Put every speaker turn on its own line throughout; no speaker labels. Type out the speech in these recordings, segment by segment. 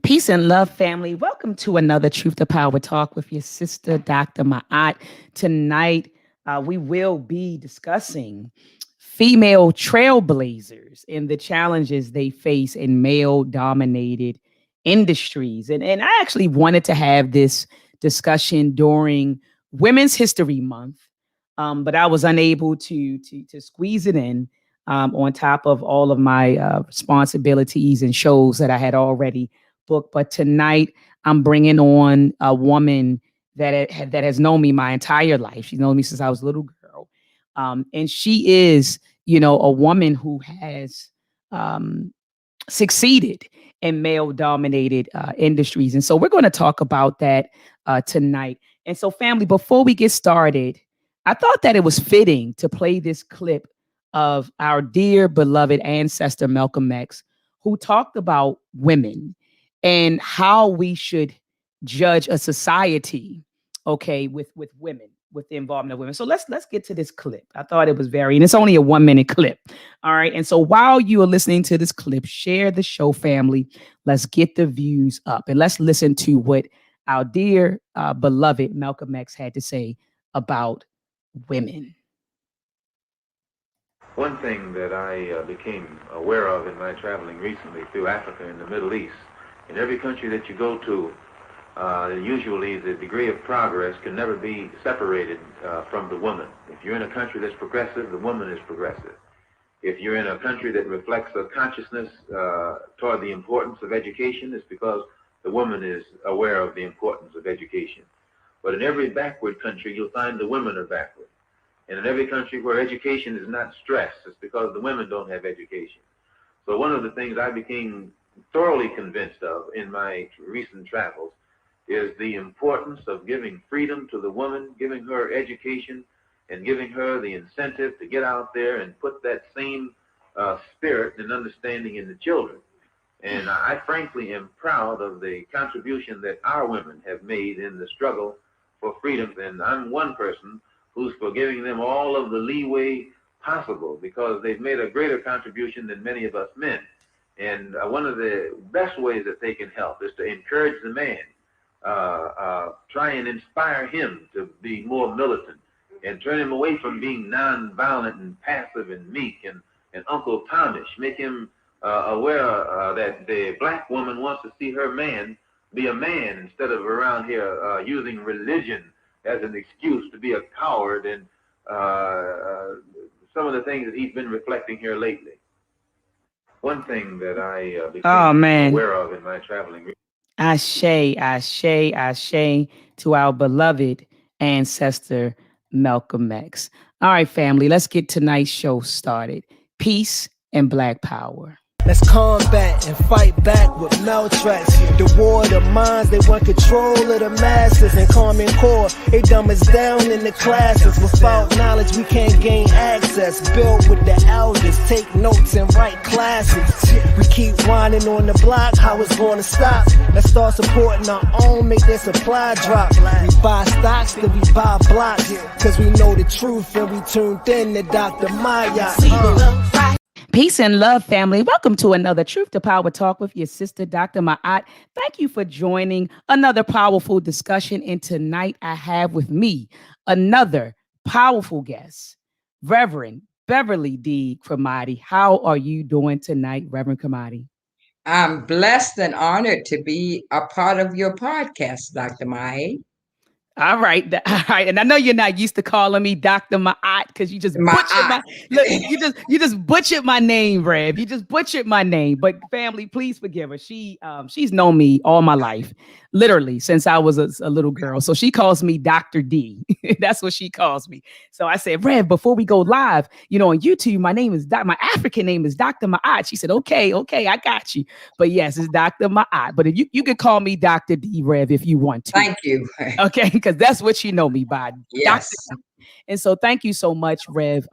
Peace and love, family. Welcome to another Truth to Power Talk with your sister, Dr. Maat. Tonight, we will be discussing female trailblazers and the challenges they face in male-dominated industries. And I actually wanted to have this discussion during Women's History Month, but I was unable to squeeze it in on top of all of my responsibilities and shows that I had already book. But tonight I'm bringing on a woman that has known me my entire life. She's known me since I was a little girl. And she is, a woman who has succeeded in male dominated industries. And so we're going to talk about that tonight. And so family, before we get started, I thought that it was fitting to play this clip of our dear beloved ancestor, Malcolm X, who talked about women and how we should judge a society, okay, with women, with the involvement of women. So let's get to this clip. I thought it was and it's only a 1-minute clip. All right. And so while you are listening to this clip, share the show, family. Let's get the views up and let's listen to what our dear beloved Malcolm X had to say about women.
One thing that I became aware of in my traveling recently through Africa and the Middle East, in every country that you go to, usually the degree of progress can never be separated from the woman. If you're in a country that's progressive, the woman is progressive. If you're in a country that reflects a consciousness toward the importance of education, it's because the woman is aware of the importance of education. But in every backward country, you'll find the women are backward. And in every country where education is not stressed, it's because the women don't have education. So one of the things I became thoroughly convinced of in my recent travels is the importance of giving freedom to the woman, giving her education, and giving her the incentive to get out there and put that same spirit and understanding in the children. And I frankly am proud of the contribution that our women have made in the struggle for freedom. And I'm one person who's for giving them all of the leeway possible because they've made a greater contribution than many of us men. And one of the best ways that they can help is to encourage the man, try and inspire him to be more militant and turn him away from being nonviolent and passive and meek and Uncle Tomish. Make him aware that the black woman wants to see her man be a man instead of around here using religion as an excuse to be a coward and some of the things that he's been reflecting here lately. One thing that I became aware of in my traveling.
Ashe to our beloved ancestor, Malcolm X. All right, family, let's get tonight's show started. Peace and Black Power.
Let's combat and fight back with maltracks. The war of the minds, they want control of the masses. And Common Core, they dumb us down in the classes. Without knowledge, we can't gain access. Build with the elders, take notes and write classes. We keep whining on the block, how it's gonna stop? Let's start supporting our own, make their supply drop. We buy stocks, then we buy blocks. Cause we know the truth and we tuned in to Dr. Maat.
Peace and love, family. Welcome to another Truth to Power Talk with your sister, Dr. Maat. Thank you for joining another powerful discussion. And tonight I have with me another powerful guest, Reverend Beverly D. Cromatie. How are you doing tonight, Reverend Cromatie?
I'm blessed and honored to be a part of your podcast, Dr. Maat.
All right. And I know you're not used to calling me Dr. Maat because you just you just butchered my name, Rev. You just butchered my name. But family, please forgive her. She's known me all my life, literally since I was a little girl. So she calls me Dr. D. That's what she calls me. So I said, Rev, before we go live, on YouTube, my African name is Dr. Maat. She said, okay, I got you. But yes, it's Dr. Maat. But if you could call me Dr. D, Rev, if you want to.
Thank you.
Okay, because that's what you know me by.
Yes.
Dr. And so thank you so much, Rev,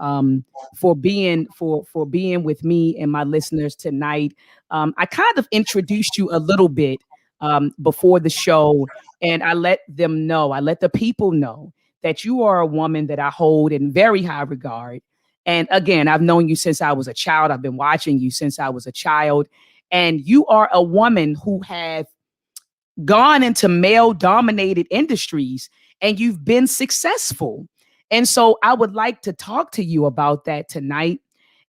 for being with me and my listeners tonight. I kind of introduced you a little bit before the show, and I let the people know that you are a woman that I hold in very high regard. And again, I've known you since I was a child. I've been watching you since I was a child. And you are a woman who have gone into male dominated industries and you've been successful. And so I would like to talk to you about that tonight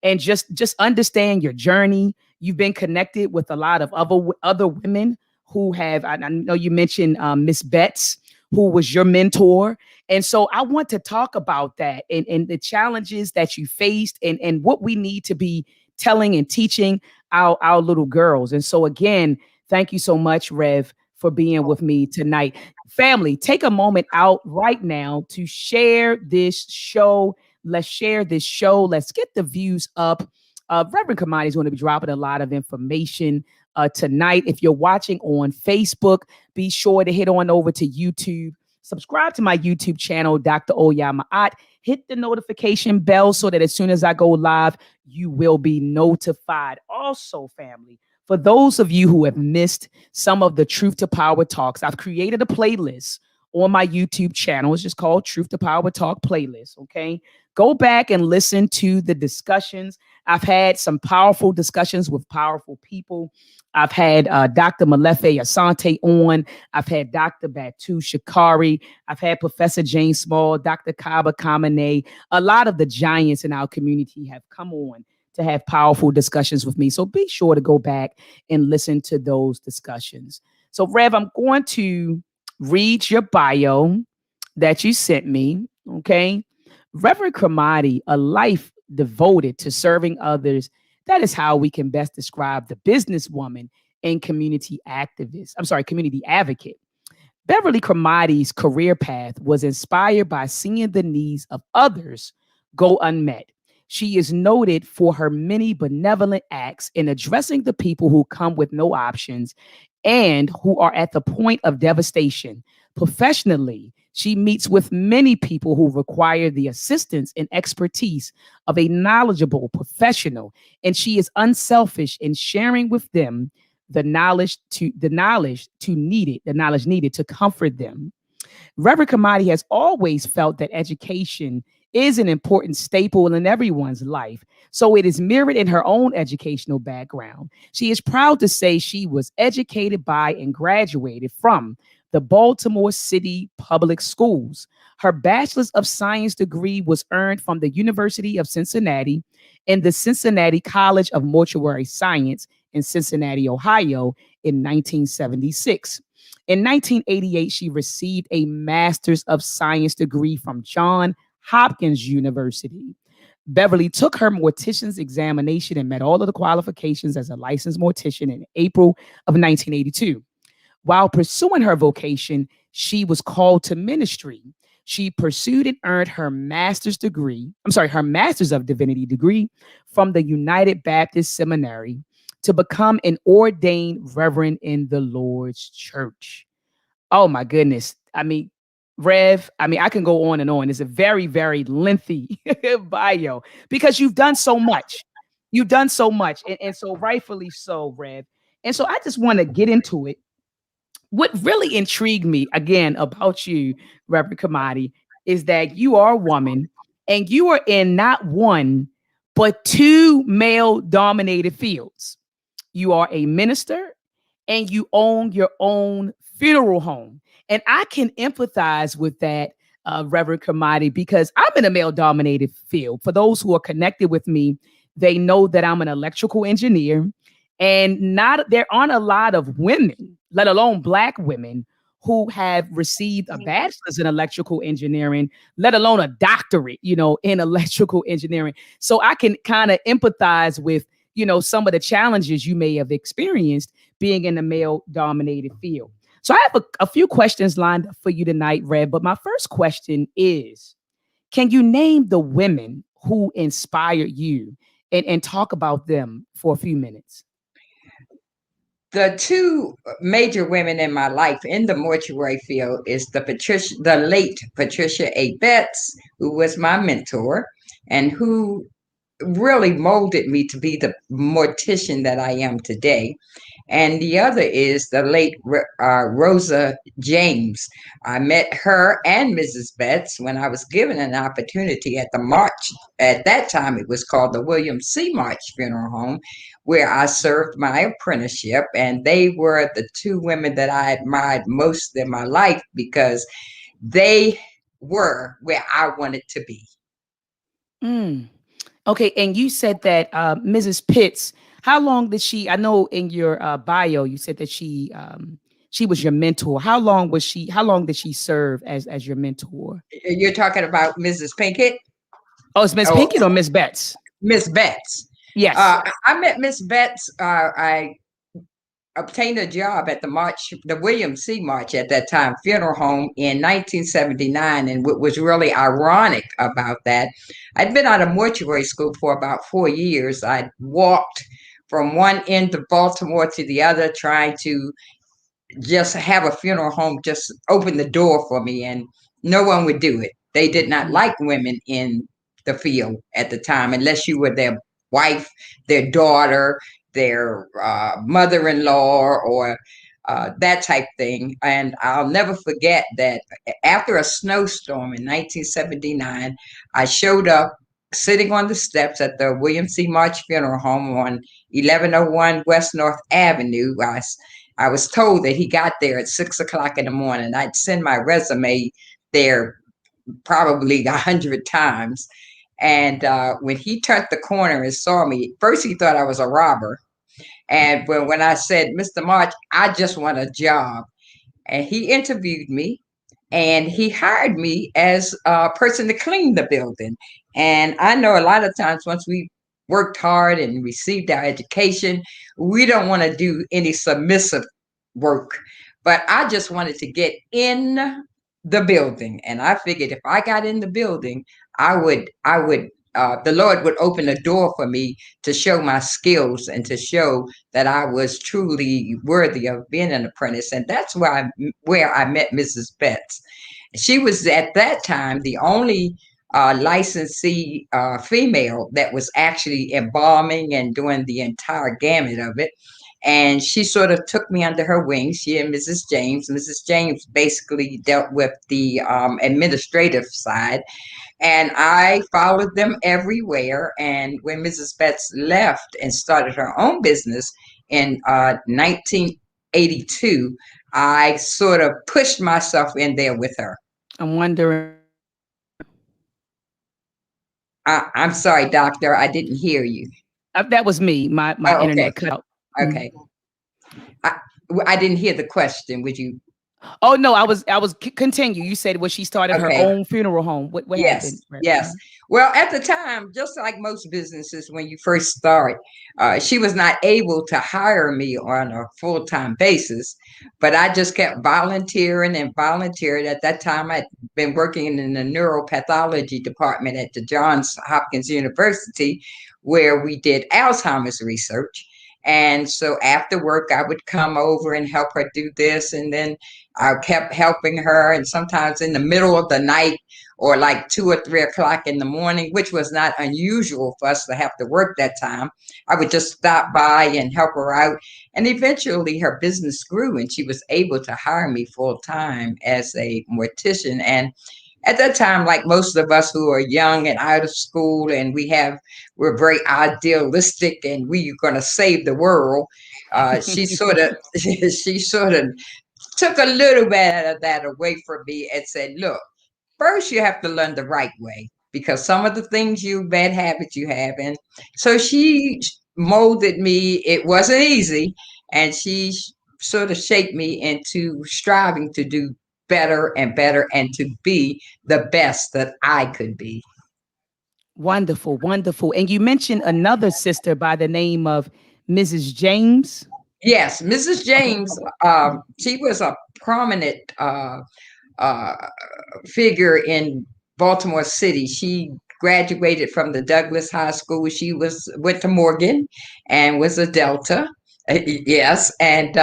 and just understand your journey. You've been connected with a lot of other women who have. I know you mentioned Miss Betts, who was your mentor, and so I want to talk about that and the challenges that you faced and what we need to be telling and teaching our little girls. And so again, thank you so much, Rev, for being with me tonight. Family, take a moment out right now to share this show. Let's share this show. Let's get the views up. Reverend Cromatie is going to be dropping a lot of information tonight. If you're watching on Facebook, be sure to head on over to YouTube. Subscribe to my YouTube channel, Dr. Maat. Hit the notification bell so that as soon as I go live, you will be notified. Also, family, for those of you who have missed some of the Truth to Power talks, I've created a playlist on my YouTube channel. It's just called Truth to Power Talk playlist. Okay. Go back and listen to the discussions. I've had some powerful discussions with powerful people. I've had Dr. Malefe Asante on. I've had Dr. Batu Shikari. I've had Professor Jane Small, Dr. Kaba Kamene. A lot of the giants in our community have come on to have powerful discussions with me. So be sure to go back and listen to those discussions. So, Rev, I'm going to read your bio that you sent me. Okay. Reverend Cromatie, a life devoted to serving others. That is how we can best describe the businesswoman and community activist. I'm sorry, community advocate. Beverly Cromatie's career path was inspired by seeing the needs of others go unmet. She is noted for her many benevolent acts in addressing the people who come with no options and who are at the point of devastation. Professionally, she meets with many people who require the assistance and expertise of a knowledgeable professional, and she is unselfish in sharing with them the knowledge needed to comfort them. Reverend Cromatie has always felt that education is an important staple in everyone's life, so it is mirrored in her own educational background. She is proud to say she was educated by and graduated from the Baltimore City Public Schools. Her Bachelor's of Science degree was earned from the University of Cincinnati and the Cincinnati College of Mortuary Science in Cincinnati, Ohio in 1976. In 1988, she received a Master's of Science degree from Johns Hopkins University. Beverly took her mortician's examination and met all of the qualifications as a licensed mortician in April of 1982. While pursuing her vocation, she was called to ministry. She pursued and earned her Master's of Divinity degree from the United Baptist Seminary to become an ordained reverend in the Lord's Church. Oh my goodness. Rev, I can go on and on. It's a very, very lengthy bio because you've done so much. You've done so much. And so rightfully so, Rev. And so I just want to get into it. What really intrigued me, again, about you, Reverend Cromatie, is that you are a woman and you are in not one, but two male-dominated fields. You are a minister and you own your own funeral home. And I can empathize with that, Reverend Cromatie, because I'm in a male-dominated field. For those who are connected with me, they know that I'm an electrical engineer, and there aren't a lot of women, let alone Black women, who have received a bachelor's in electrical engineering, let alone a doctorate, in electrical engineering. So I can kind of empathize with, some of the challenges you may have experienced being in a male-dominated field. So I have a few questions lined up for you tonight, Rev. But my first question is, can you name the women who inspired you and talk about them for a few minutes?
The two major women in my life in the mortuary field is the late Patricia A. Betts, who was my mentor and who really molded me to be the mortician that I am today. And the other is the late Rosa James. I met her and Mrs. Betts when I was given an opportunity at the March. At that time, it was called the William C. March Funeral Home, where I served my apprenticeship. And they were the two women that I admired most in my life because they were where I wanted to be.
Mm. Okay, and you said that Mrs. Pitts, how long did she? I know in your bio you said that she was your mentor. How long was she? How long did she serve as your mentor?
You're talking about Mrs. Pinkett?
Oh, it's Miss
Oh,
Pinkett or Miss Betts?
Miss Betts.
Yes.
I met Miss Betts. I obtained a job at the William C. March at that time, funeral home in 1979. And what was really ironic about that, I'd been out of mortuary school for about 4 years. I'd walked from one end of Baltimore to the other, trying to just have a funeral home just open the door for me, and no one would do it. They did not
Mm.
like women in the field at the time unless you were their wife, their daughter, their mother-in-law, or that type thing. And I'll never forget that after a snowstorm in 1979, I showed up sitting on the steps at the William C. March Funeral Home on 1101 West North Avenue. I was told that he got there at 6 o'clock in the morning. I'd send my resume there probably 100 times. And when he turned the corner and saw me, first he thought I was a robber. And when I said, Mr. March, I just want a job, and he interviewed me and he hired me as a person to clean the building. And I know a lot of times once we worked hard and received our education, we don't want to do any submissive work. But I just wanted to get in the building. And I figured if I got in the building, the Lord would open a door for me to show my skills and to show that I was truly worthy of being an apprentice. And that's where I met Mrs. Betts. She was at that time the only licensee female that was actually embalming and doing the entire gamut of it. And she sort of took me under her wing. She and Mrs. James. Mrs. James basically dealt with the administrative side, and I followed them everywhere. And when Mrs. Betts left and started her own business in 1982, I sort of pushed myself in there with her.
I'm wondering.
I'm sorry, doctor, I didn't hear you.
That was me. My
Oh, okay.
internet cut out.
Okay. I didn't hear the question. Would you?
Oh no, I was continue. You said when she started her
Okay.
own funeral home. What
Yes,
happened?
yes. Well, at the time, just like most businesses, when you first start, she was not able to hire me on a full-time basis, but I just kept volunteering and volunteering. At that time, I'd been working in the neuropathology department at the Johns Hopkins University, where we did Alzheimer's research. And so after work, I would come over and help her do this. And then I kept helping her. And sometimes in the middle of the night, or like 2 or 3 o'clock in the morning, which was not unusual for us to have to work that time, I would just stop by and help her out. And eventually her business grew and she was able to hire me full time as a mortician. And at that time, like most of us who are young and out of school, and we're very idealistic and we're going to save the world. She sort of took a little bit of that away from me and said, look, first you have to learn the right way, because some of the bad habits you have. And so she molded me. It wasn't easy. And she sort of shaped me into striving to do better and better and to be the best that I could be.
Wonderful, wonderful. And you mentioned another sister by the name of Mrs. James.
Yes, Mrs. James. She was a prominent uh, figure in Baltimore City. She graduated from the Douglas High School. She went to Morgan and was a Delta. Yes, and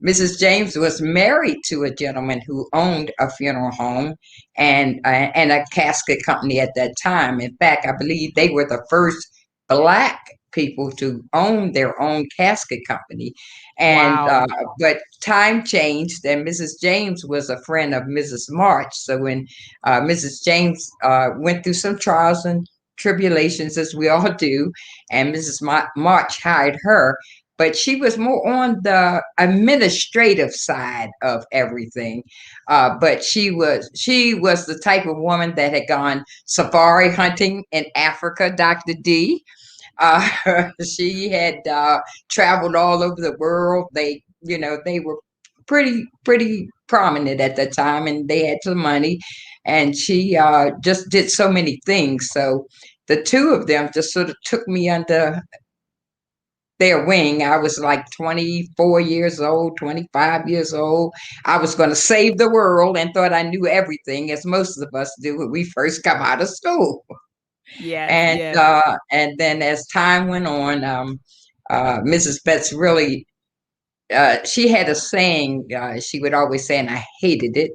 Mrs. James was married to a gentleman who owned a funeral home and a casket company at that time. In fact, I believe they were the first Black people to own their own casket company. And
Wow.
but time changed, and Mrs. James was a friend of Mrs. March. So when Mrs. James went through some trials and tribulations as we all do, and Mrs. March hired her, but she was more on the administrative side of everything. But she was the type of woman that had gone safari hunting in Africa, Dr. D. Uh, she had traveled all over the world. They were pretty prominent at that time, and they had some money. And she just did so many things. So the two of them just sort of took me under their wing. I was like 24 years old, 25 years old. I was going to save the world and thought I knew everything, as most of us do when we first come out of school.
Yes,
And
yes.
and then as time went on, Mrs. Betts really she had a saying she would always say, and I hated it,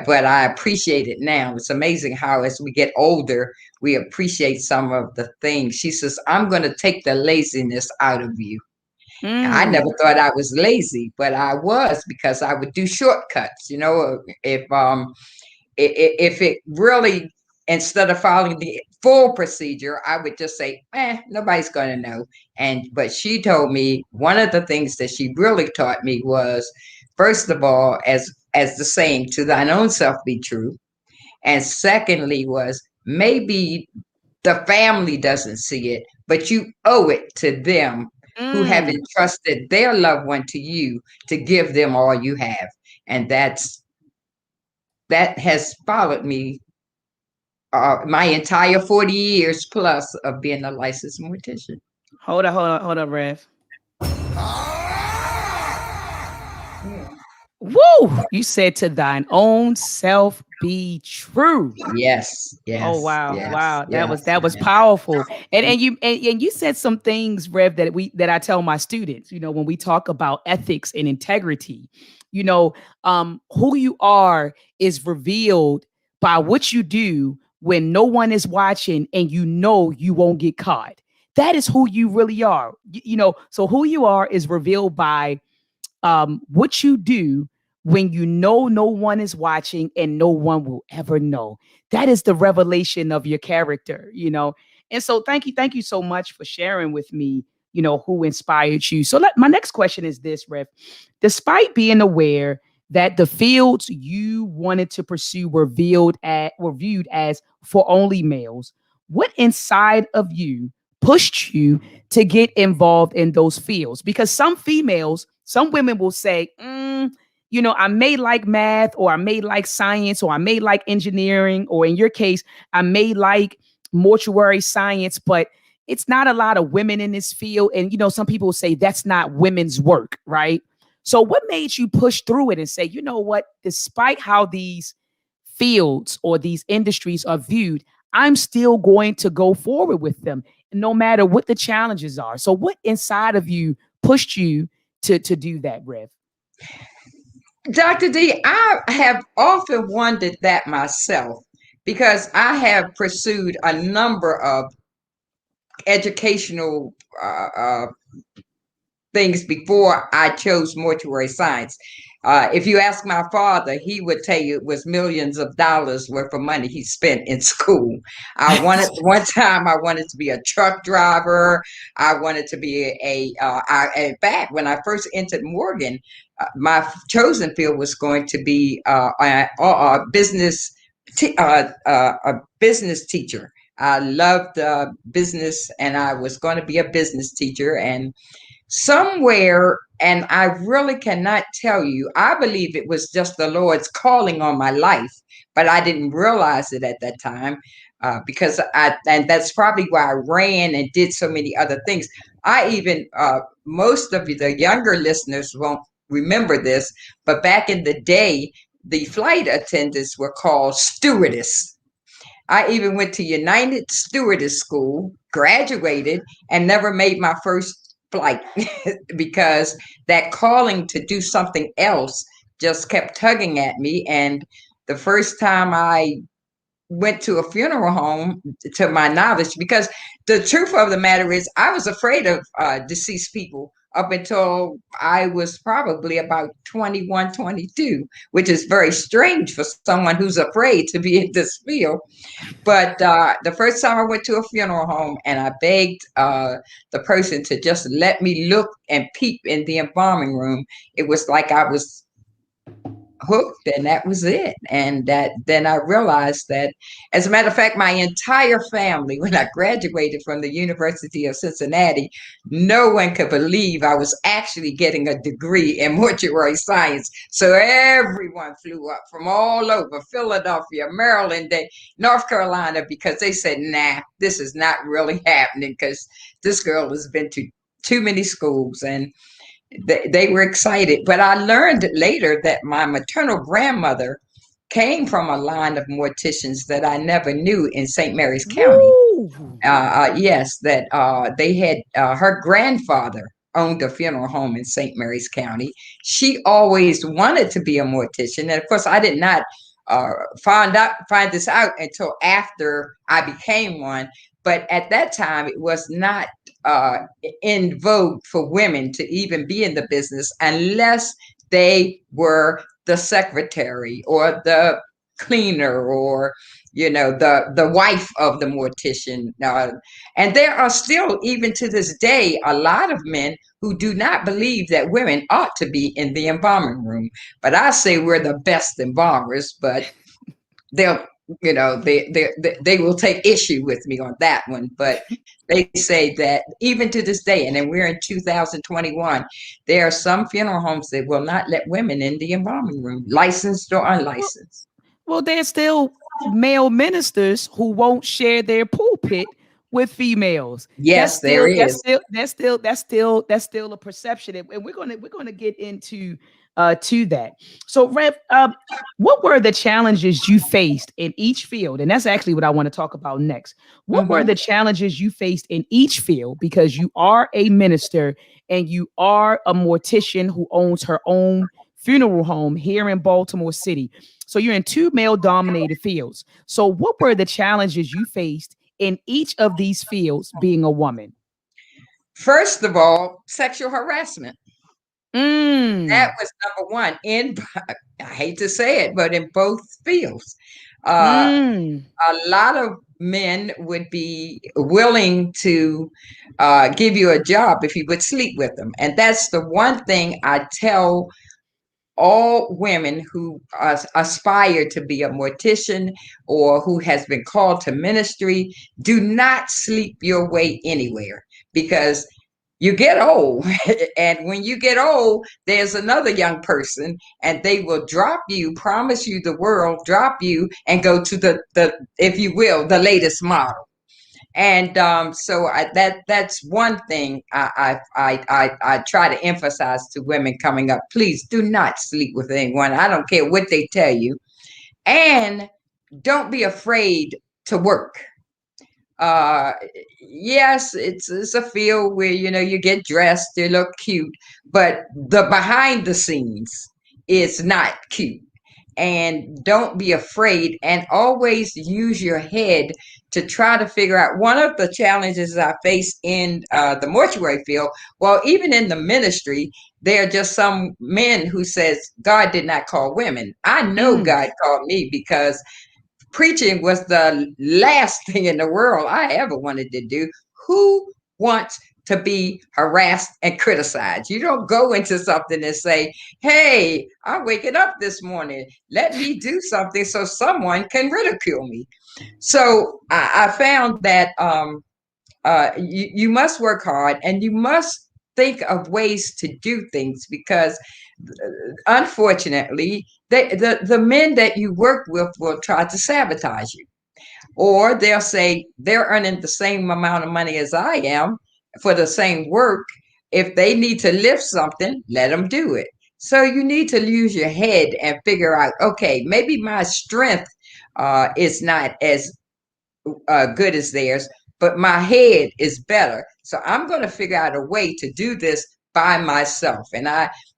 but I appreciate it now. It's amazing how as we get older, we appreciate some of the things. She says, "I'm going to take the laziness out of you." I never
Mm.
thought I was lazy, but I was, because I would do shortcuts. If it really, instead of following the full procedure, I would just say, nobody's going to know. But she told me one of the things that she really taught me was, first of all, as the saying, to thine own self be true. And secondly was, maybe the family doesn't see it, but you owe it to them who have
Mm.
entrusted their loved one to you to give them all you have. And that has followed me my entire 40 years plus of being a licensed mortician.
Hold on, Rev. Woo! You said to thine own self be true.
Yes,
Oh
yes,
wow,
yes,
wow. That
yes,
was that was
yes.
powerful. And you said some things, Rev, that I tell my students, when we talk about ethics and integrity, who you are is revealed by what you do when no one is watching and you won't get caught. That is who you really are. So who you are is revealed by what you do when no one is watching and no one will ever know. That is the revelation of your character. And so thank you so much for sharing with me, who inspired you. So my next question is this, Rev. Despite being aware that the fields you wanted to pursue were viewed as for only males, what inside of you pushed you to get involved in those fields? Because some women will say, I may like math, or I may like science, or I may like engineering, or in your case, I may like mortuary science, but it's not a lot of women in this field. And, some people will say that's not women's work, right? So what made you push through it and say, you know what, despite how these fields or these industries are viewed, I'm still going to go forward with them, no matter what the challenges are. So what inside of you pushed you to do that, Rev?
Dr. D, I have often wondered that myself, because I have pursued a number of educational things before I chose mortuary science. If you ask my father, he would tell you it was millions of dollars worth of money he spent in school. One time I wanted to be a truck driver. I wanted to be in fact, when I first entered Morgan, my chosen field was going to be a business a business teacher. I loved business, and I was going to be a business teacher. And somewhere, and I really cannot tell you, I believe it was just the Lord's calling on my life, but I didn't realize it at that time, and that's probably why I ran and did so many other things. I even, most of the younger listeners won't remember this, but back in the day, the flight attendants were called stewardess. I even went to United Stewardess School, graduated, and never made my first flight because that calling to do something else just kept tugging at me. And the first time I went to a funeral home, to my knowledge, because the truth of the matter is I was afraid of deceased people up until I was probably about 21, 22, which is very strange for someone who's afraid to be in this field. But the first time I went to a funeral home and I begged the person to just let me look and peep in the embalming room, it was like I was hooked, and that was it. And that then I realized that, as a matter of fact, my entire family, when I graduated from the University of Cincinnati, no one could believe I was actually getting a degree in mortuary science. So everyone flew up from all over Philadelphia, Maryland, North Carolina, because they said, nah, this is not really happening, because this girl has been to too many schools. And they were excited. But I learned later that my maternal grandmother came from a line of morticians that I never knew in St. Mary's County. Yes, that they had her grandfather owned a funeral home in St. Mary's County. She always wanted to be a mortician, and of course, I did not find this out until after I became one. But at that time, it was not in vogue for women to even be in the business unless they were the secretary or the cleaner, or the wife of the mortician. And there are still, even to this day, a lot of men who do not believe that women ought to be in the embalming room. But I say we're the best embalmers, but they'll they will take issue with me on that one. But they say that even to this day, and then we're in 2021, there are some funeral homes that will not let women in the embalming room, licensed or unlicensed.
Well, there's still male ministers who won't share their pulpit with females.
Yes, there is.
That's still a perception, and we're gonna get into to that. So, Rev, what were the challenges you faced in each field? And that's actually what I want to talk about next. What were the challenges you faced in each field? Because you are a minister and you are a mortician who owns her own funeral home here in Baltimore City. So you're in two male-dominated fields. So what were the challenges you faced in each of these fields being a woman?
First of all, sexual harassment. That was number one. I hate to say it, but in both fields. A lot of men would be willing to give you a job if you would sleep with them. And that's the one thing I tell all women who aspire to be a mortician or who has been called to ministry: do not sleep your way anywhere, because you get old. And when you get old, there's another young person, and they will drop you, promise you the world, drop you, and go to the if you will, the latest model. And so that's one thing I try to emphasize to women coming up: please do not sleep with anyone. I don't care what they tell you, and don't be afraid to work. Yes, it's a field where you get dressed, you look cute, but the behind the scenes is not cute. And don't be afraid, and always use your head to try to figure out. One of the challenges I face in the mortuary field, well, even in the ministry, there are just some men who says God did not call women. I know God called me, because preaching was the last thing in the world I ever wanted to do. Who wants to be harassed and criticized? You don't go into something and say, hey, I'm waking up this morning, let me do something so someone can ridicule me. So I found that you must work hard, and you must think of ways to do things, because unfortunately, the men that you work with will try to sabotage you, or they'll say they're earning the same amount of money as I am for the same work. If they need to lift something, let them do it. So you need to use your head and figure out, okay, maybe my strength is not as good as theirs, but my head is better. So I'm going to figure out a way to do this by myself. And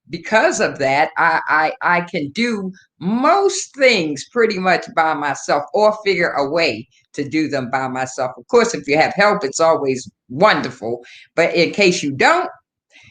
because of that, I can do most things pretty much by myself, or figure a way to do them by myself. Of course, if you have help, it's always wonderful. But in case you don't,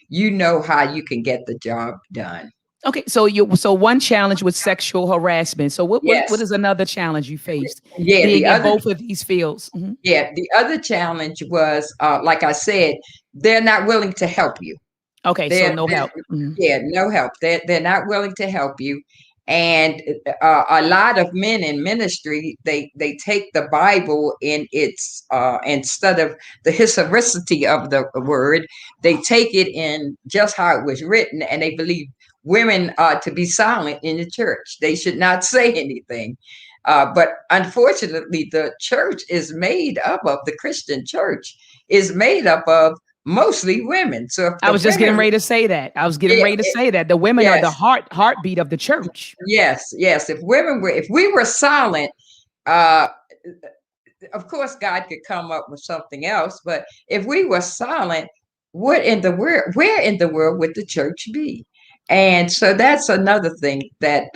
you know how you can get the job done.
Okay, so one challenge was sexual harassment. So what
Yes.
is another challenge you faced
Yeah.
being in both of these fields? Mhm.
The other challenge was, like I said, they're not willing to help you.
Okay, so no
They're
help. Mhm.
yeah, no help. They're not willing to help you. And a lot of men in ministry, they take the Bible in its instead of the historicity of the word, they take it in just how it was written, and they believe women are to be silent in the church. They should not say anything. But unfortunately, the church is made up of the Christian church is made up of mostly women. So if
I
the
was just getting
women,
ready to say that. I was getting
yeah,
ready to say that the women are the
yes,
heartbeat of the church.
yes. If we were silent, uh, of course God could come up with something else. But if we were silent, what in the world? Where in the world would the church be? And so that's another thing that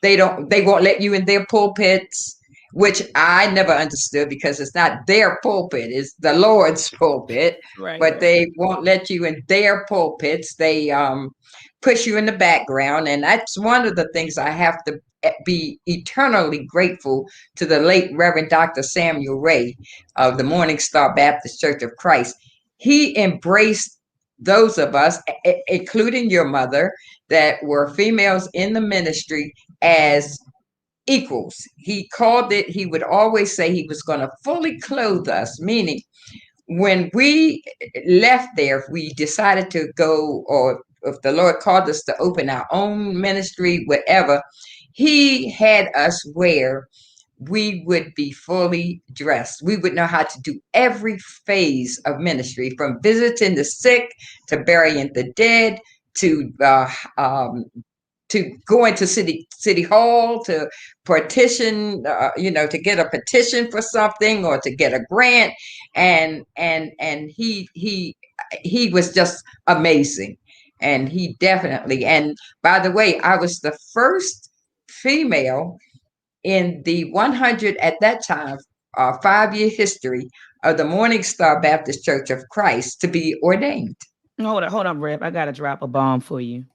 they won't let you in their pulpits, which I never understood because it's not their pulpit, it's the Lord's pulpit,
Right,
but
right.
they won't let you in their pulpits. They push you in the background. And that's one of the things I have to be eternally grateful to the late Reverend Dr. Samuel Ray of the Morning Star Baptist Church of Christ. He embraced those of us, including your mother, that were females in the ministry as equals. He called it, he would always say he was going to fully clothe us, meaning when we left there, if we decided to go, or if the Lord called us to open our own ministry, whatever, he had us where we would be fully dressed. We would know how to do every phase of ministry, from visiting the sick to burying the dead to going to city hall to petition, to get a petition for something or to get a grant. And he was just amazing. And he definitely, and by the way, I was the first female in the 100 at that time, 5-year history of the Morning Star Baptist Church of Christ to be ordained.
Hold on, Rev. I gotta drop a bomb for you.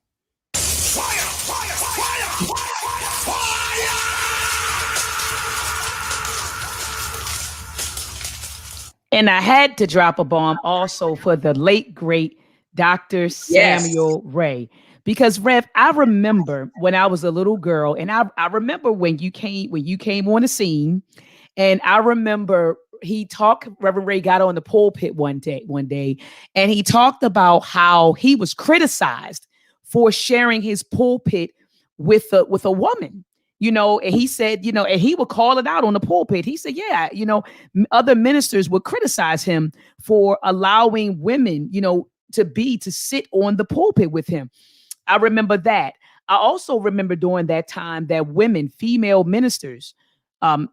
And I had to drop a bomb also for the late great Dr.
Yes.
Samuel Ray. Because Rev, I remember when I was a little girl, and I remember when you came on the scene, and I remember Reverend Ray got on the pulpit one day, and he talked about how he was criticized for sharing his pulpit with a woman. And he said, and he would call it out on the pulpit. He said, yeah, other ministers would criticize him for allowing women, to sit on the pulpit with him. I remember that. I also remember during that time that female ministers,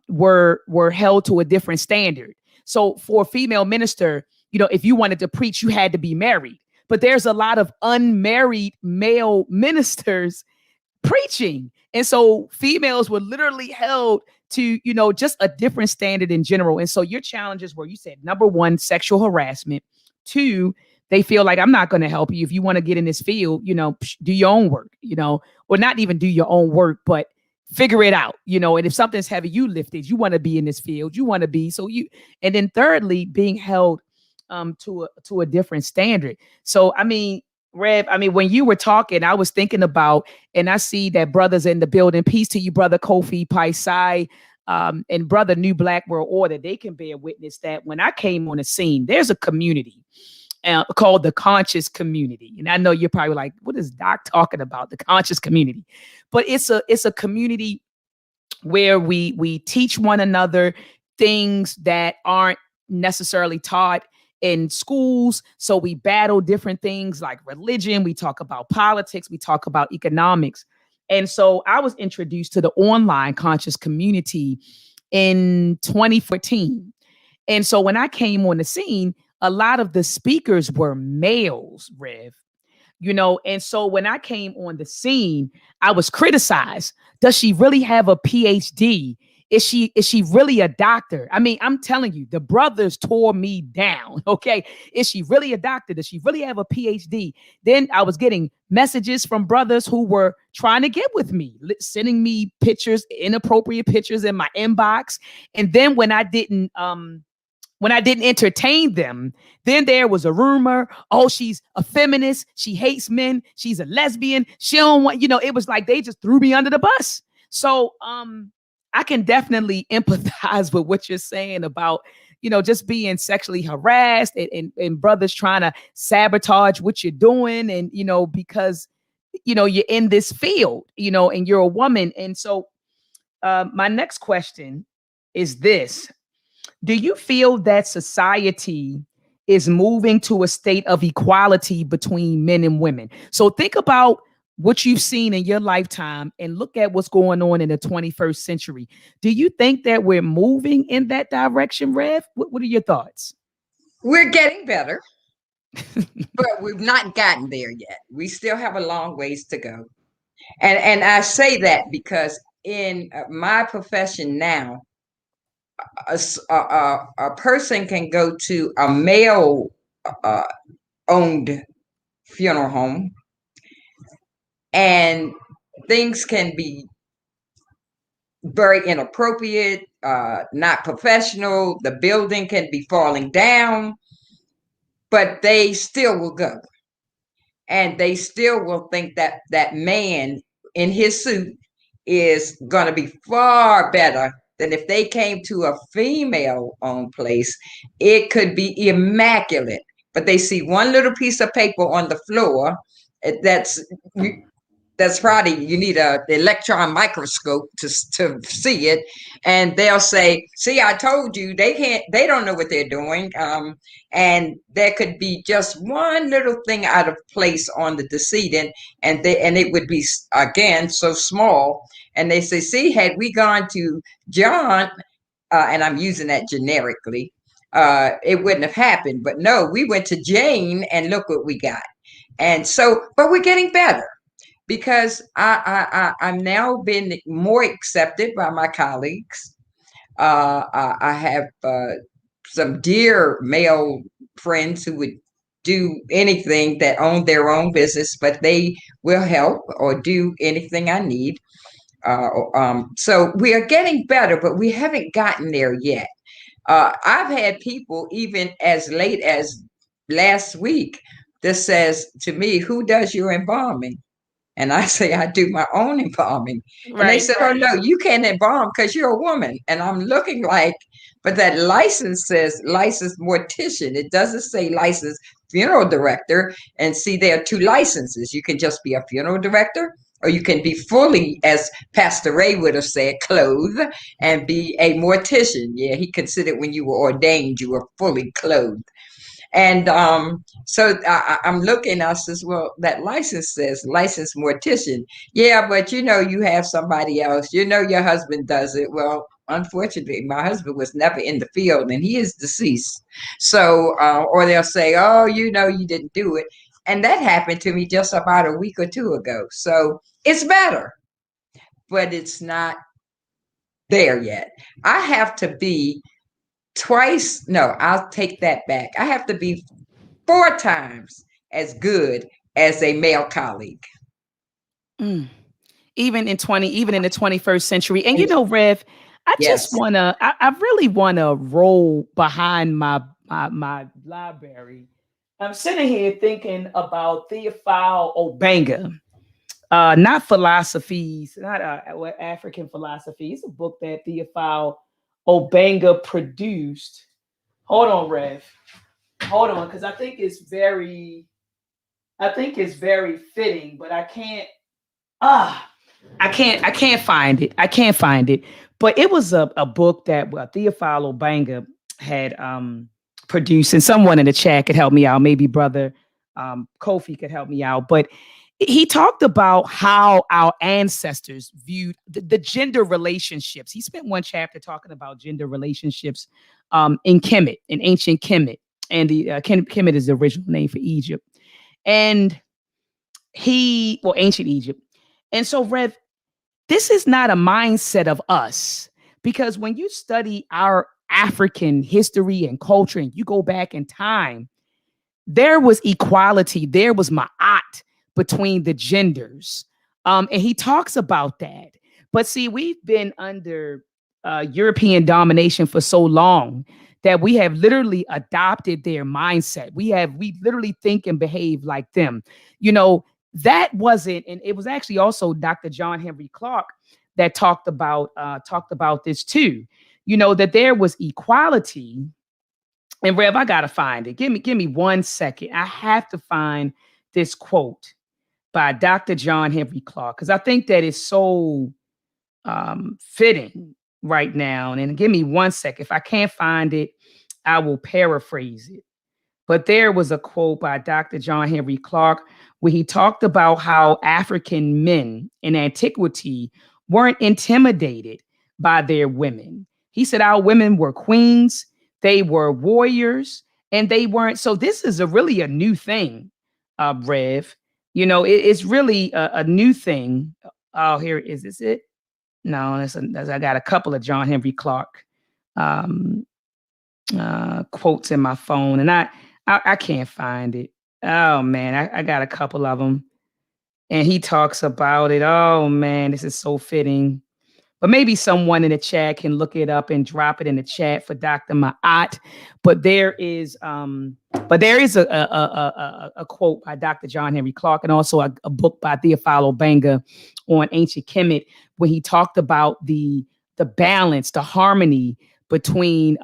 were held to a different standard. So for a female minister, if you wanted to preach, you had to be married. But there's a lot of unmarried male ministers preaching. And so females were literally held to, just a different standard in general. And so your challenges were, you said, number one, sexual harassment. Two, they feel like, I'm not going to help you. If you want to get in this field, do your own work, or not even do your own work, but figure it out, and if something's heavy, you lift it. You want to be in this field. You want to be. And then thirdly, being held to a different standard. So, Rev, when you were talking, I was thinking about, and I see that brothers in the building. Peace to you, brother Kofi Paisai, and brother New Black World Order. They can bear witness that when I came on the scene, there's a community called the conscious community. And I know you're probably like, what is Doc talking about? The conscious community. But it's a community where we teach one another things that aren't necessarily taught in schools. So we battle different things like religion. We talk about politics. We talk about economics. And so I was introduced to the online conscious community in 2014. And so when I came on the scene, a lot of the speakers were males, Rev. And so when I came on the scene, I was criticized. Does she really have a PhD Is she really a doctor? I mean, I'm telling you, the brothers tore me down. Okay. Is she really a doctor? Does she really have a PhD? Then I was getting messages from brothers who were trying to get with me, sending me pictures, inappropriate pictures in my inbox. And then when I didn't entertain them, then there was a rumor, oh, she's a feminist. She hates men. She's a lesbian. She don't want, it was like they just threw me under the bus. So I can definitely empathize with what you're saying about, just being sexually harassed and brothers trying to sabotage what you're doing. And, because, you're in this field, and you're a woman. And so my next question is this. Do you feel that society is moving to a state of equality between men and women? So think about what you've seen in your lifetime and look at what's going on in the 21st century. Do you think that we're moving in that direction, Rev? What are your thoughts?
We're getting better, but we've not gotten there yet. We still have a long ways to go. And I say that because in my profession now, a person can go to a male owned funeral home and things can be very inappropriate, not professional. The building can be falling down, but they still will go. And they still will think that that man in his suit is going to be far better than if they came to a female-owned place. It could be immaculate, but they see one little piece of paper on the floor that's probably you need an electron microscope to see it, and they'll say, see, I told you, they don't know what they're doing. And there could be just one little thing out of place on the decedent, and it would be again so small, and they say, see, had we gone to John, and I'm using that generically, it wouldn't have happened. But no, we went to Jane and look what we got. And so, but we're getting better, because I'm now been more accepted by my colleagues. I have some dear male friends who would do anything, that own their own business, but they will help or do anything I need. So we are getting better, but we haven't gotten there yet. I've had people even as late as last week that says to me, who does your embalming? And I say, I do my own embalming. Right. And they said, oh, no, you can't embalm because you're a woman. And I'm looking like, but that license says licensed mortician. It doesn't say licensed funeral director. And see, there are two licenses. You can just be a funeral director, or you can be fully, as Pastor Ray would have said, clothed, and be a mortician. Yeah, he considered when you were ordained, you were fully clothed. And so I'm looking, I says, well, that license says licensed mortician. Yeah, but you have somebody else, your husband does it. Well, unfortunately, my husband was never in the field and he is deceased. So, or they'll say, oh, you didn't do it. And that happened to me just about a week or two ago. So it's better, but it's not there yet. I have to be I'll take that back. I have to be 4 times as good as a male colleague.
Even in the 21st century. And Rev, I just wanna, I really wanna roll behind my library. I'm sitting here thinking about Theophile Obanga, not philosophies, not African philosophy. It's a book that Theophile Obanga produced. Hold on, Rev. Hold on, because I think it's very fitting, but I can't find it. I can't find it. But it was a book that Theophile Obanga had produced, and someone in the chat could help me out. Maybe brother Kofi could help me out. But he talked about how our ancestors viewed the gender relationships. He spent one chapter talking about gender relationships in Kemet, in ancient Kemet. And the Kemet is the original name for Egypt. And ancient Egypt. And so, Rev, this is not a mindset of us, because when you study our African history and culture and you go back in time, there was equality, there was ma'at between the genders. And he talks about that. But see, we've been under European domination for so long that we have literally adopted their mindset. We literally think and behave like them. You know, that wasn't, and it was actually also Dr. John Henry Clark that talked about this too. You know, that there was equality. And Rev, I gotta find it. Give me 1 second. I have to find this quote by Dr. John Henry Clark because I think that is so fitting right now. And give me 1 second. If I can't find it, I will paraphrase it. But there was a quote by Dr. John Henry Clark where he talked about how African men in antiquity weren't intimidated by their women. He said our women were queens, they were warriors, and they weren't. So this is really a new thing, Rev. You know, it's really a new thing. Oh, here it is. Is it? No, I got a couple of John Henry Clark quotes in my phone, and I can't find it. Oh man, I got a couple of them, and he talks about it. Oh man, this is so fitting. But maybe someone in the chat can look it up and drop it in the chat for Dr. Maat. But there is a quote by Dr. John Henry Clark and also a book by Theophilo Banga on ancient Kemet, where he talked about the balance, the harmony between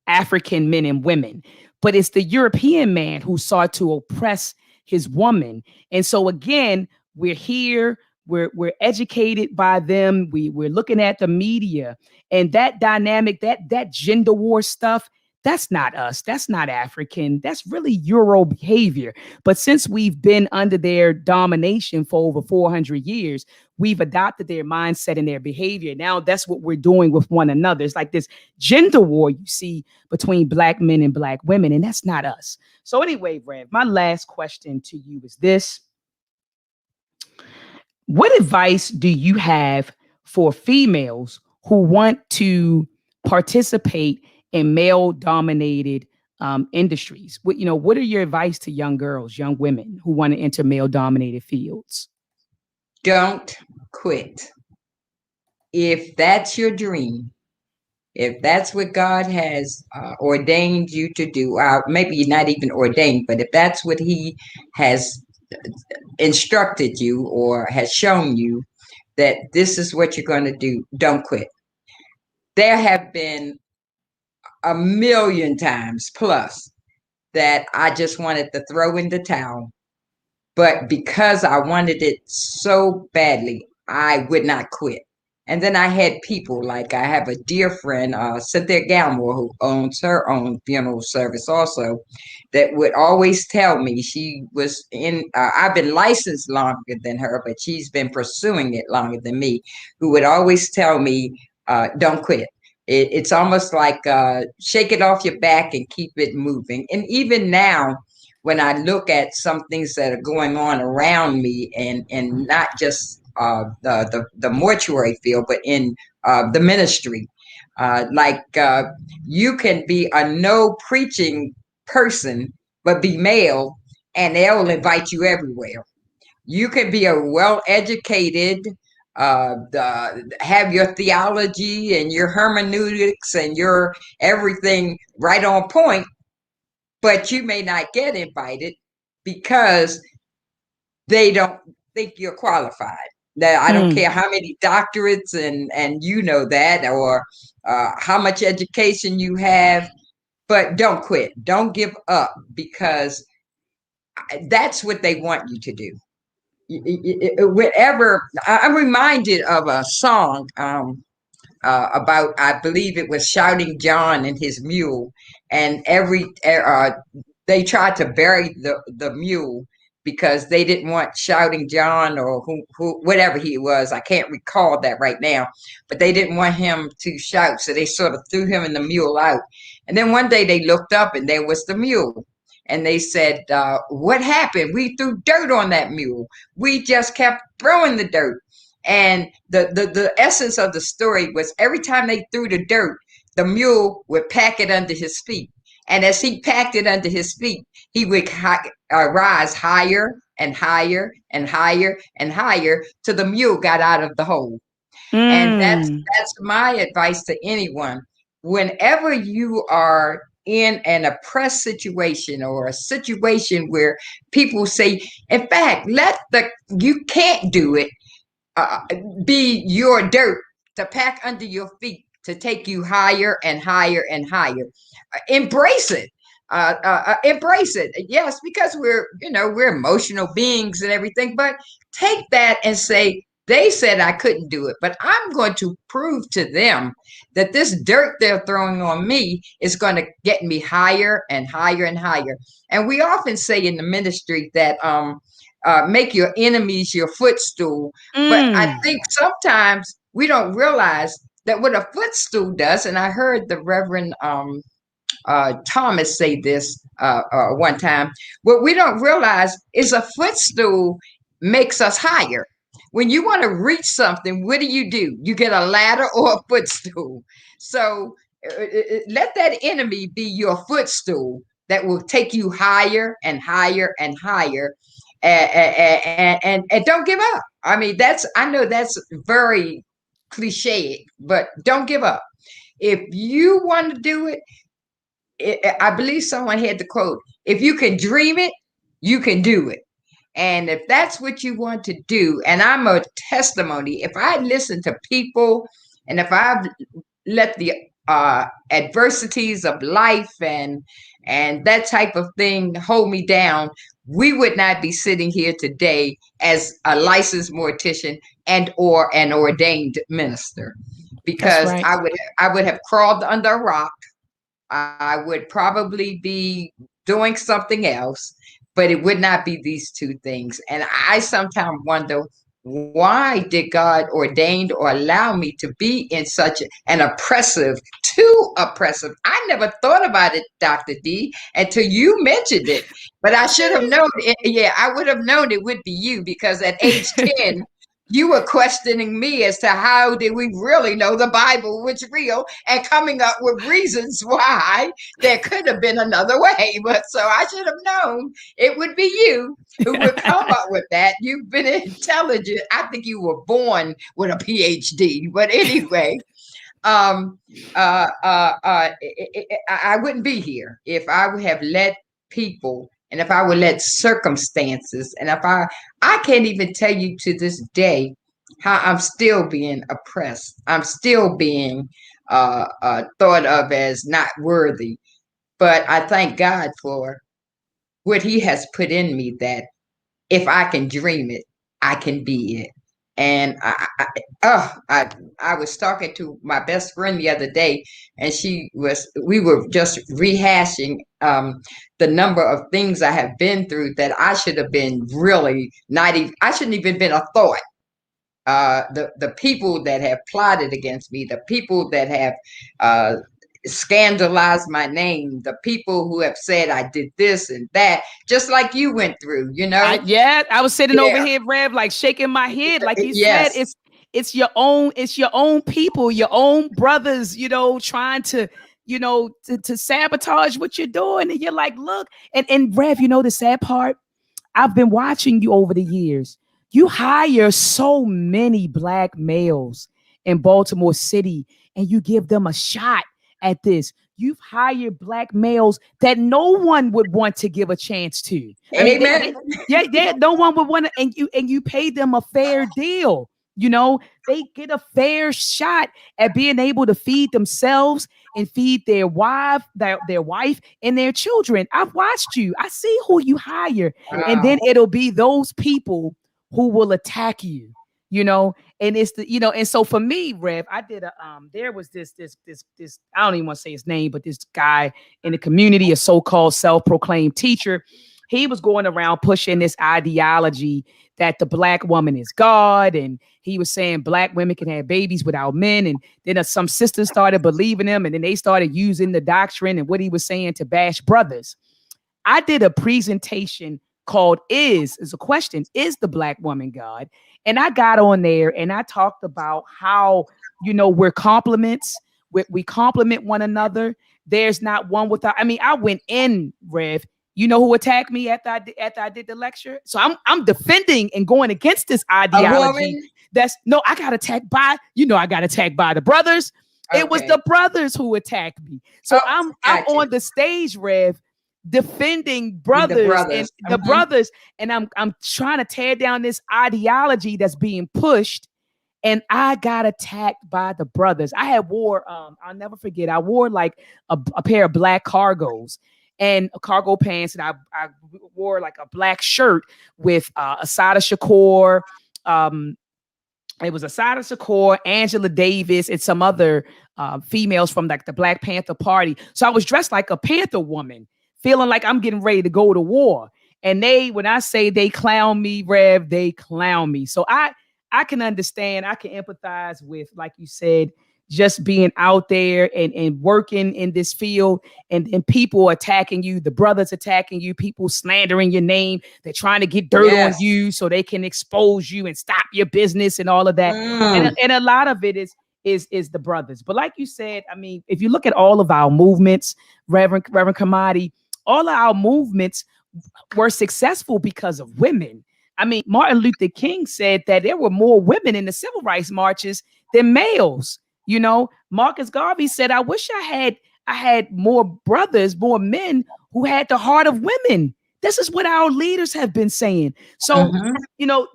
African men and women. But it's the European man who sought to oppress his woman. And so again, we're here. We're educated by them. We're looking at the media, and that dynamic, that gender war stuff, that's not us. That's not African. That's really Euro behavior. But since we've been under their domination for over 400 years, we've adopted their mindset and their behavior. Now that's what we're doing with one another. It's like this gender war you see between Black men and Black women, and that's not us. So anyway, Rev, my last question to you is this. What advice do you have for females who want to participate in male-dominated industries? What are your advice to young girls, young women who want to enter male-dominated fields?
Don't quit. If that's your dream, if that's what God has ordained you to do, maybe not even ordained, but if that's what He has instructed you or has shown you that this is what you're going to do, don't quit. There have been a million times plus that I just wanted to throw in the towel, but because I wanted it so badly, I would not quit. And then I had people, like I have a dear friend, Cynthia Galmore, who owns her own funeral service also, that would always tell me, she was I've been licensed longer than her, but she's been pursuing it longer than me, who would always tell me, don't quit. It's almost like shake it off your back and keep it moving. And even now, when I look at some things that are going on around me, and not just the mortuary field, but in the ministry, you can be a no preaching person, but be male, and they'll invite you everywhere. You can be a well-educated, have your theology and your hermeneutics and your everything right on point, but you may not get invited because they don't think you're qualified. Now, I don't care how many doctorates and you know that, or how much education you have, but don't quit. Don't give up, because that's what they want you to do. Whatever. I'm reminded of a song about, I believe it was Shouting John and his mule, and they tried to bury the mule because they didn't want Shouting John, or who whatever he was. I can't recall that right now, but they didn't want him to shout, so they sort of threw him and the mule out. And then one day they looked up and there was the mule, and they said, what happened? We threw dirt on that mule. We just kept throwing the dirt. And the essence of the story was every time they threw the dirt, the mule would pack it under his feet. And as he packed it under his feet, he would rise higher and higher and higher and higher till the mule got out of the hole. And that's my advice to anyone. Whenever you are in an oppressed situation or a situation where people say, in fact, you can't do it, be your dirt to pack under your feet to take you higher and higher and higher. Embrace it. Embrace it. Yes, because we're emotional beings and everything, but take that and say, they said I couldn't do it, but I'm going to prove to them that this dirt they're throwing on me is going to get me higher and higher and higher. And we often say in the ministry that make your enemies your footstool. But I think sometimes we don't realize that what a footstool does, and I heard the Reverend Thomas say this one time, what we don't realize is a footstool makes us higher. When you want to reach something, what do? You get a ladder or a footstool. So let that enemy be your footstool that will take you higher and higher and higher. And don't give up. I mean, I know that's very cliche, but don't give up. If you want to do it, I believe someone had the quote, if you can dream it, you can do it. And if that's what you want to do, and I'm a testimony, if I listen to people and if I've let the adversities of life and that type of thing hold me down, we would not be sitting here today as a licensed mortician and or an ordained minister, because
right.
I would have crawled under a rock. I would probably be doing something else, but it would not be these two things. And I sometimes wonder, why did God ordain or allow me to be in such an oppressive? I never thought about it, Dr. D, until you mentioned it. But I should have known it. Yeah, I would have known it would be you, because at age 10, you were questioning me as to how did we really know the Bible was real, and coming up with reasons why there could have been another way. But so I should have known it would be you who would come up with that. You've been intelligent. I think you were born with a PhD. But anyway, I wouldn't be here if I would have let people, and if I would let circumstances, and if I can't even tell you to this day how I'm still being oppressed. I'm still being thought of as not worthy. But I thank God for what he has put in me, that if I can dream it, I can be it. And I was talking to my best friend the other day, and we were just rehashing the number of things I have been through that I should have been really not even, I shouldn't even been a thought. The people that have plotted against me, the people that have scandalized my name, the people who have said I did this and that, just like you went through,
I was sitting over here, Rev, like shaking my head, like you said, it's your own people, your own brothers, trying to, to sabotage what you're doing. And you're like, look, and Rev, the sad part, I've been watching you over the years. You hire so many Black males in Baltimore City, and you give them a shot at this. You've hired Black males that no one would want to give a chance to.
Amen.
No one would want to, and you pay them a fair deal. They get a fair shot at being able to feed themselves and feed their wife and their children. I've watched you. I see who you hire. Wow. And then it'll be those people who will attack you, and it's and so for me, Rev, I did there was this, I don't even want to say his name, but this guy in the community, a so-called self-proclaimed teacher, he was going around pushing this ideology that the Black woman is God. And he was saying Black women can have babies without men. And then some sisters started believing him. And then they started using the doctrine and what he was saying to bash brothers. I did a presentation called is a question, is the Black woman God? And I got on there and I talked about how, we're complements. We complement one another. There's not one without. I mean, I went in, Rev. You know who attacked me after I did the lecture? So I'm defending and going against this ideology. I got attacked by, I got attacked by the brothers. Okay. It was the brothers who attacked me. So I'm on the stage, Rev, defending brothers and the brothers, and I'm trying to tear down this ideology that's being pushed. And I got attacked by the brothers. I had wore, I'll never forget, I wore like a pair of black cargos and cargo pants, and I wore like a black shirt with Assata Shakur. It was Assata Shakur, Angela Davis, and some other females from like the Black Panther Party. So I was dressed like a Panther woman, feeling like I'm getting ready to go to war. And when I say they clown me, Rev, they clown me. So I can understand, I can empathize with, like you said, just being out there and working in this field and people attacking you, the brothers attacking you, people slandering your name. They're trying to get dirt on you so they can expose you and stop your business and all of that. And a lot of it is the brothers. But like you said, I mean, if you look at all of our movements, Reverend Cromatie, all of our movements were successful because of women. I mean, Martin Luther King said that there were more women in the civil rights marches than males. Marcus Garvey said, I wish I had more brothers, more men who had the heart of women. This is what our leaders have been saying. So,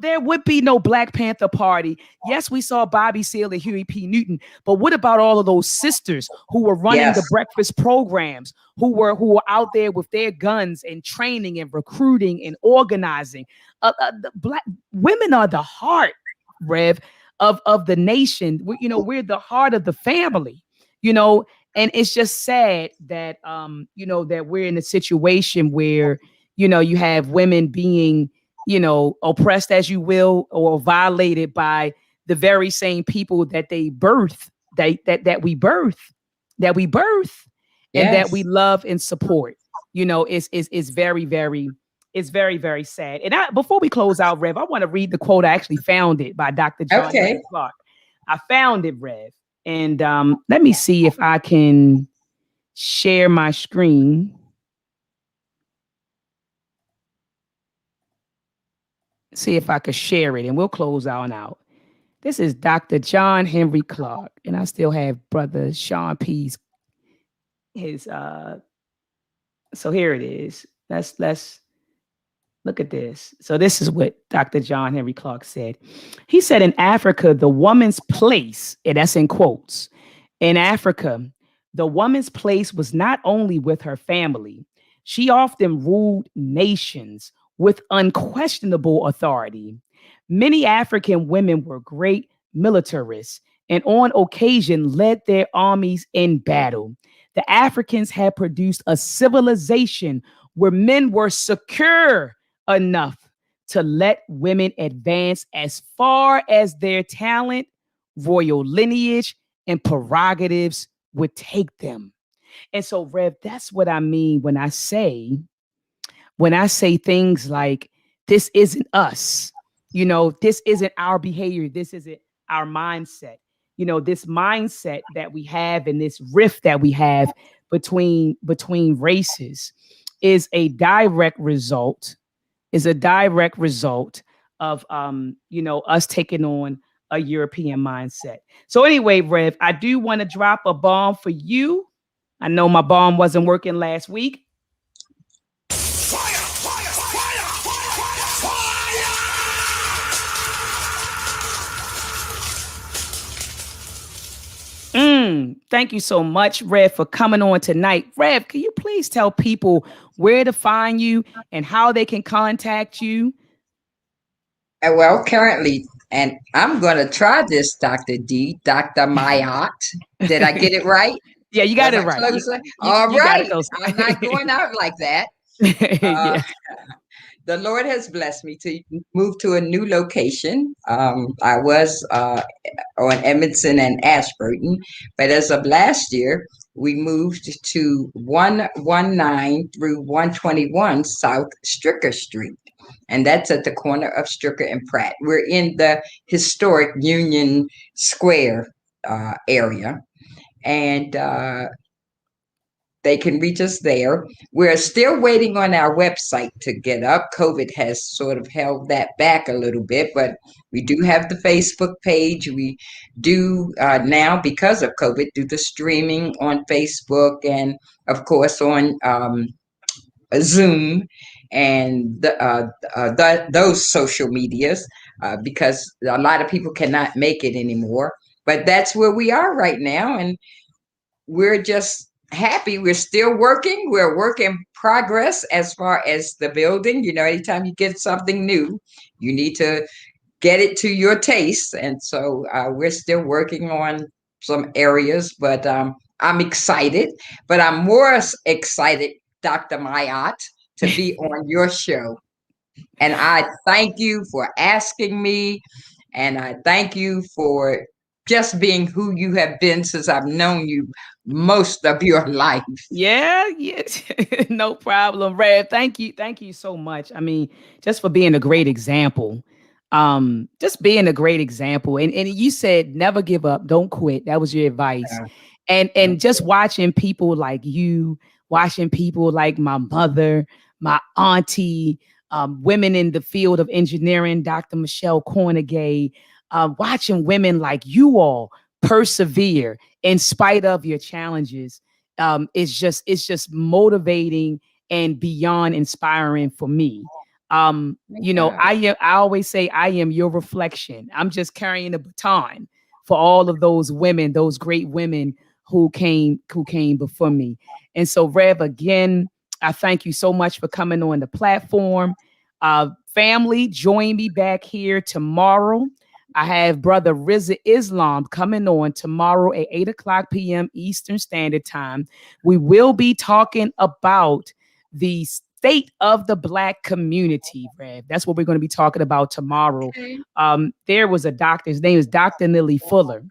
there would be no Black Panther Party. Yes, we saw Bobby Seale and Huey P. Newton, but what about all of those sisters who were running the breakfast programs, who were out there with their guns and training and recruiting and organizing? The Black women are the heart, Rev, of the nation. We're the heart of the family, and it's just sad that, that we're in a situation where, you have women being, oppressed, as you will, or violated by the very same people that they birth, that we birth, and that we love and support. It's very, very, it's very, very sad. And before we close out, Rev, I want to read the quote. I actually found it by Dr. John Clark. I found it, Rev. And let me see if I can share my screen. See if I could share it, and we'll close out. This is Dr. John Henry Clark, and I still have Brother Sean P's so here it is. Let's look at this. So this is what Dr. John Henry Clark said. He said, in Africa, the woman's place, and that's in quotes, in Africa, the woman's place was not only with her family. She often ruled nations with unquestionable authority. Many African women were great militarists and on occasion led their armies in battle. The Africans had produced a civilization where men were secure enough to let women advance as far as their talent, royal lineage, and prerogatives would take them. And so, Rev, that's what I mean when I say things like, this isn't us, this isn't our behavior, this isn't our mindset, this mindset that we have and this rift that we have between races is a direct result of, us taking on a European mindset. So anyway, Rev, I do want to drop a bomb for you. I know my bomb wasn't working last week. Thank you so much, Rev, for coming on tonight. Rev, can you please tell people where to find you and how they can contact you?
Well, currently, and I'm going to try this, Dr. D, dr.maat. Did I get it right?
Yeah, you got it right.
All right. I'm not going out like that. The Lord has blessed me to move to a new location. I was on Edmondson and Ashburton, but as of last year, we moved to 119 through 121 South Stricker Street. and that's at the corner of Stricker and Pratt. We're in the historic Union Square area, and they can reach us there. We're still waiting on our website to get up. COVID has sort of held that back a little bit, but we do have the Facebook page. We do now, because of COVID, do the streaming on Facebook and, of course, on Zoom and those social medias, because a lot of people cannot make it anymore. But that's where we are right now, and we're just happy. We're still working. We're a work in progress as far as the building. You know, anytime you get something new, you need to get it to your taste. And so we're still working on some areas, but I'm excited. But I'm more excited, Dr. Maat, to be on your show. And I thank you for asking me. And I thank you for just being who you have been since I've known you most of your life.
Yeah, no problem, Rev. Thank you so much. I mean, just for being a great example. Just being a great example. And you said never give up, don't quit. That was your advice. And just watching people like you, watching people like my mother, my auntie, women in the field of engineering, Dr. Michelle Cornegay, watching women like you all persevere in spite of your challenges, it's just motivating and beyond inspiring for me. You know, I always say I am your reflection. I'm just carrying the baton for all of those women, those great women who came before me. And so, Rev, again, I thank you so much for coming on the platform. Family, join me back here tomorrow. I have Brother Rizza Islam coming on tomorrow at 8:00 p.m. Eastern Standard Time. We will be talking about the state of the Black community, Rev. That's what we're going to be talking about tomorrow. Okay. There was a doctor, his name is Dr. Neely Fuller,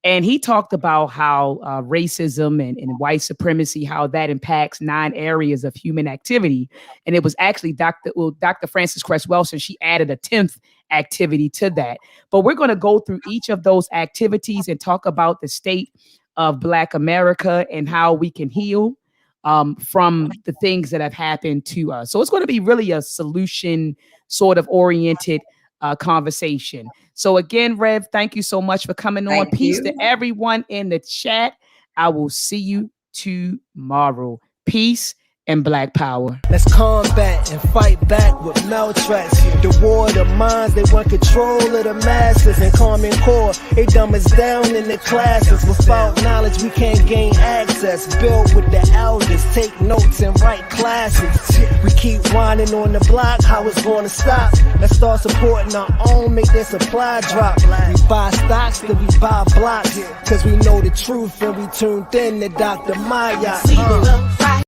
and he talked about how racism and white supremacy, how that impacts 9 areas of human activity. And it was actually Dr. Frances Cress Welsing. She added a 10th activity to that. But we're going to go through each of those activities and talk about the state of Black America and how we can heal from the things that have happened to us. So it's going to be really a solution sort of oriented conversation. So again, Rev, thank you so much for coming on. Peace to everyone in the chat. I will see you tomorrow. Peace and Black power.
Let's combat and fight back with maltracks. The war of the minds, they want control of the masses. And Common Core, they dumb us down in the classes. Without knowledge, we can't gain access. Build with the elders, take notes and write classes. We keep whining on the block, how it's gonna stop? Let's start supporting our own, make their supply drop. We buy stocks, then we buy blocks. Cause we know the truth and we tuned in to Dr. Maat.